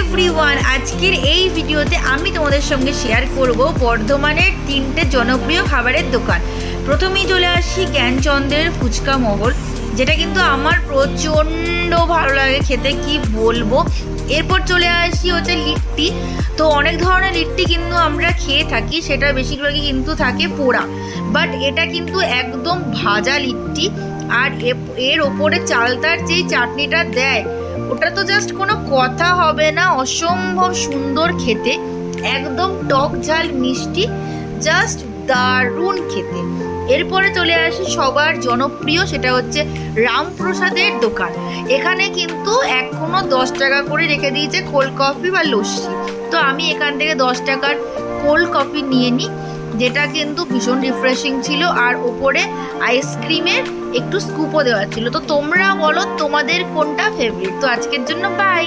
Everyone, আজকের এই ভিডিওতে আমি তোমাদের সঙ্গে শেয়ার করব বর্ধমানের 3টে জনপ্রিয় খাবারের দোকান। প্রথমেই চলে আসি জ্ঞানচন্দ্রের ফুচকা মহল, যেটা কিন্তু আমার প্রচণ্ড ভালো লাগে খেতে, কি বলবো। এরপর চলে আসি হচ্ছে লিট্টি। তো অনেক ধরনের লিট্টি কিন্তু আমরা খেয়ে থাকি, সেটা বেশিরভাগই কিন্তু থাকে পোড়া, বাট এটা কিন্তু একদম ভাজা লিট্টি। আর এর ওপরে চালতার যেই চাটনিটা দেয়, ওটা তো জাস্ট কোনো কথা হবে না, অসম্ভব সুন্দর খেতে, একদম টক ঝাল মিষ্টি, জাস্ট দারুণ খেতে। এরপরে চলে আসি সবার জনপ্রিয়, সেটা হচ্ছে রামপ্রসাদের দোকান। এখানে কিন্তু এখনো 10 টাকা করে রেখে দিয়েছে কোল্ড কফি বা লস্যি। তো আমি এখান থেকে 10 টাকার কোল্ড কফি নিয়ে নিই, যেটা কিন্তু ভীষণ রিফ্রেশিং ছিল, আর ওপরে আইসক্রিমের একটু স্কুপও দেওয়া ছিল। তো তোমরা বলো তোমাদের কোনটা ফেভারিট। তো আজকের জন্য বাই।